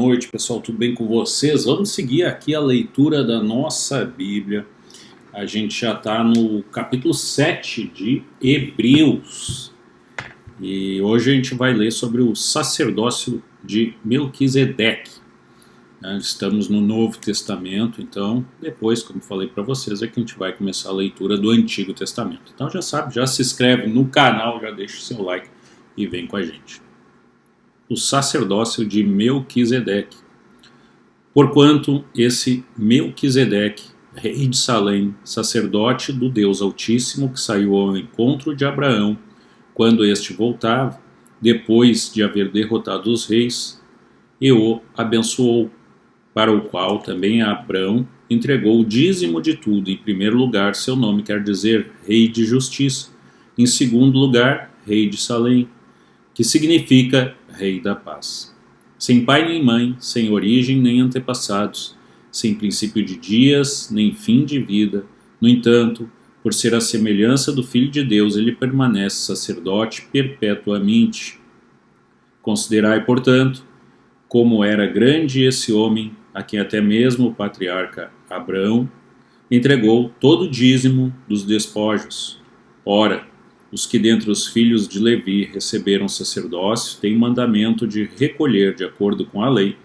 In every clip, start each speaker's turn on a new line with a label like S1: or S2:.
S1: noite, pessoal, tudo bem com vocês? Vamos seguir aqui a leitura da nossa Bíblia. A gente já está no capítulo 7 de Hebreus. E hoje a gente vai ler sobre o sacerdócio de Melquisedeque. Estamos no Novo Testamento, então depois, como falei para vocês, é que a gente vai começar a leitura do Antigo Testamento. Então já sabe, já se inscreve no canal, já deixa o seu like e vem com a gente. O sacerdócio de Melquisedeque. Porquanto esse Melquisedeque, rei de Salém, sacerdote do Deus Altíssimo, que saiu ao encontro de Abraão, quando este voltava, depois de haver derrotado os reis, e o abençoou, para o qual também Abraão entregou o dízimo de tudo. Em primeiro lugar, seu nome quer dizer Rei de Justiça. Em segundo lugar, Rei de Salém, que significa Rei da Paz. Sem pai nem mãe, sem origem nem antepassados, sem princípio de dias, nem fim de vida. No entanto, por ser a semelhança do Filho de Deus, ele permanece sacerdote perpetuamente. Considerai, portanto, como era grande esse homem, a quem até mesmo o patriarca Abraão entregou todo o dízimo dos despojos. Ora, os que dentre os filhos de Levi receberam sacerdócio têm mandamento de recolher, de acordo com a lei,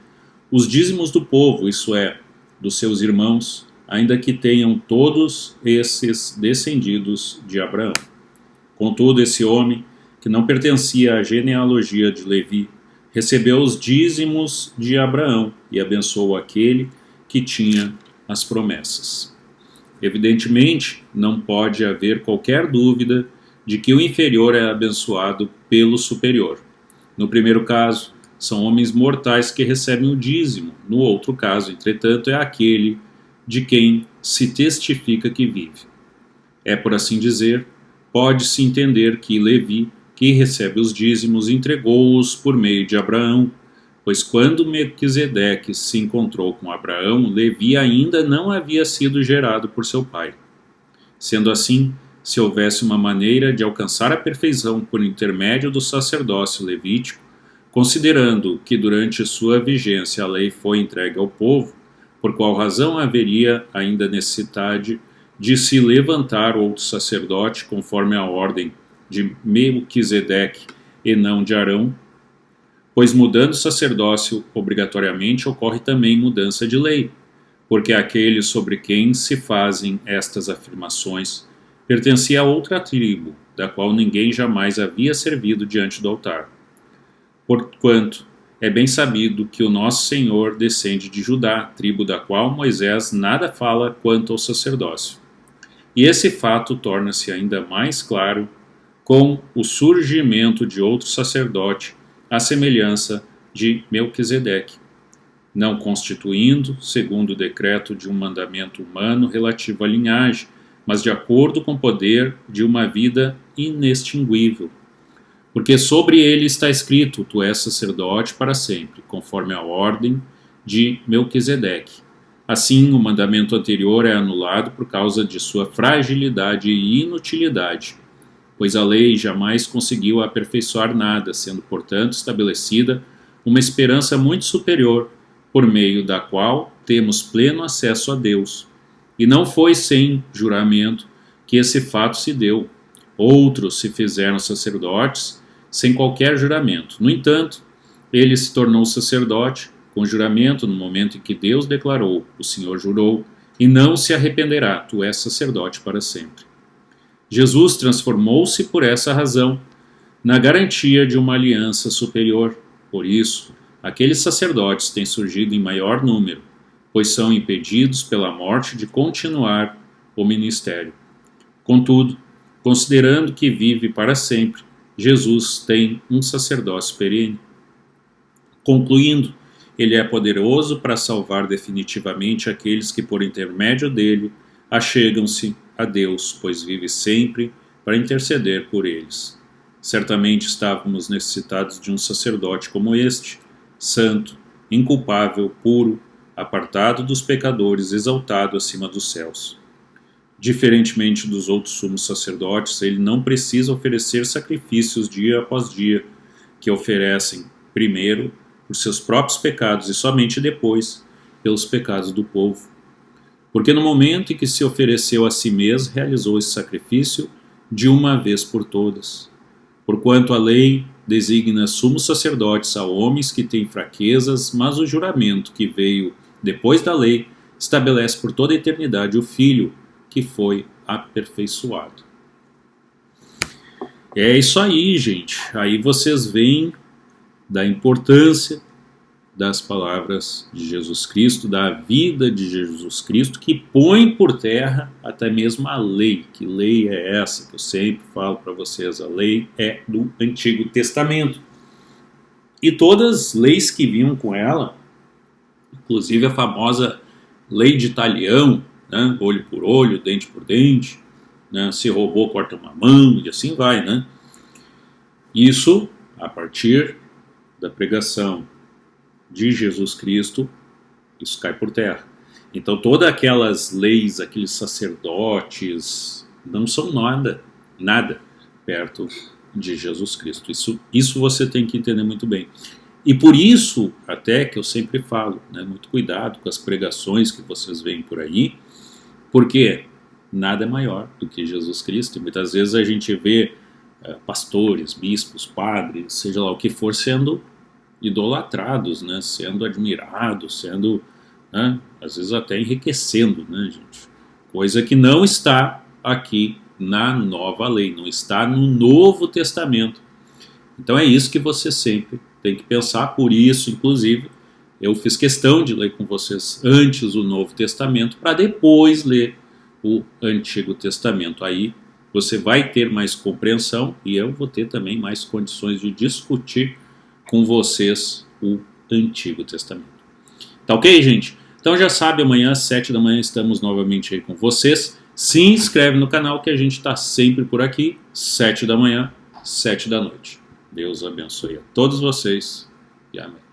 S1: os dízimos do povo, isso é, dos seus irmãos, ainda que tenham todos esses descendidos de Abraão. Contudo, esse homem, que não pertencia à genealogia de Levi, recebeu os dízimos de Abraão e abençoou aquele que tinha as promessas. Evidentemente, não pode haver qualquer dúvida de que o inferior é abençoado pelo superior. No primeiro caso, são homens mortais que recebem o dízimo. No outro caso, entretanto, é aquele de quem se testifica que vive. É, por assim dizer, pode-se entender que Levi, que recebe os dízimos, entregou-os por meio de Abraão, pois quando Melquisedeque se encontrou com Abraão, Levi ainda não havia sido gerado por seu pai. Sendo assim, se houvesse uma maneira de alcançar a perfeição por intermédio do sacerdócio levítico, considerando que durante sua vigência a lei foi entregue ao povo, por qual razão haveria ainda necessidade de se levantar outro sacerdote conforme a ordem de Melquisedeque e não de Arão? Pois mudando o sacerdócio, obrigatoriamente ocorre também mudança de lei, porque aquele sobre quem se fazem estas afirmações pertencia a outra tribo, da qual ninguém jamais havia servido diante do altar. Porquanto é bem sabido que o nosso Senhor descende de Judá, tribo da qual Moisés nada fala quanto ao sacerdócio. E esse fato torna-se ainda mais claro com o surgimento de outro sacerdote, à semelhança de Melquisedeque, não constituindo, segundo o decreto de um mandamento humano relativo à linhagem, mas de acordo com o poder de uma vida inextinguível. Porque sobre ele está escrito, tu és sacerdote para sempre, conforme a ordem de Melquisedeque. Assim, o mandamento anterior é anulado por causa de sua fragilidade e inutilidade, pois a lei jamais conseguiu aperfeiçoar nada, sendo, portanto, estabelecida uma esperança muito superior, por meio da qual temos pleno acesso a Deus. E não foi sem juramento que esse fato se deu. Outros se fizeram sacerdotes sem qualquer juramento. No entanto, ele se tornou sacerdote com juramento no momento em que Deus declarou, o Senhor jurou, e não se arrependerá, tu és sacerdote para sempre. Jesus transformou-se por essa razão na garantia de uma aliança superior. Por isso, aqueles sacerdotes têm surgido em maior número, pois são impedidos pela morte de continuar o ministério. Contudo, considerando que vive para sempre, Jesus tem um sacerdócio perene. Concluindo, ele é poderoso para salvar definitivamente aqueles que, por intermédio dele, achegam-se a Deus, pois vive sempre para interceder por eles. Certamente estávamos necessitados de um sacerdote como este, santo, inculpável, puro, apartado dos pecadores, exaltado acima dos céus. Diferentemente dos outros sumos sacerdotes, ele não precisa oferecer sacrifícios dia após dia, que oferecem, primeiro, por seus próprios pecados e somente depois pelos pecados do povo. Porque no momento em que se ofereceu a si mesmo, realizou esse sacrifício de uma vez por todas. Porquanto a lei designa sumos sacerdotes a homens que têm fraquezas, mas o juramento que veio depois da lei estabelece por toda a eternidade o Filho que foi aperfeiçoado. É isso aí, gente. Aí vocês veem da importância das palavras de Jesus Cristo, da vida de Jesus Cristo, que põe por terra até mesmo a lei. Que lei é essa que eu sempre falo para vocês? A lei é do Antigo Testamento. E todas as leis que vinham com ela, inclusive a famosa lei de talião, né? Olho por olho, dente por dente, né? Se roubou, corta uma mão, e assim vai, né? Isso, a partir da pregação de Jesus Cristo, isso cai por terra. Então todas aquelas leis, aqueles sacerdotes, não são nada perto de Jesus Cristo. Isso você tem que entender muito bem. E por isso, até que eu sempre falo, né, muito cuidado com as pregações que vocês veem por aí, porque nada é maior do que Jesus Cristo. E muitas vezes a gente vê pastores, bispos, padres, seja lá o que for, sendo idolatrados, né, sendo admirados, sendo, né, às vezes até enriquecendo, né, gente? Coisa que não está aqui na nova lei, não está no Novo Testamento. Então é isso que você sempre tem que pensar. Por isso, inclusive, eu fiz questão de ler com vocês antes o Novo Testamento para depois ler o Antigo Testamento. Aí você vai ter mais compreensão e eu vou ter também mais condições de discutir com vocês o Antigo Testamento. Tá ok, gente? Então já sabe, amanhã às 7 da manhã estamos novamente aí com vocês. Se inscreve no canal que a gente está sempre por aqui, 7 da manhã, 7 da noite. Deus abençoe a todos vocês e amém.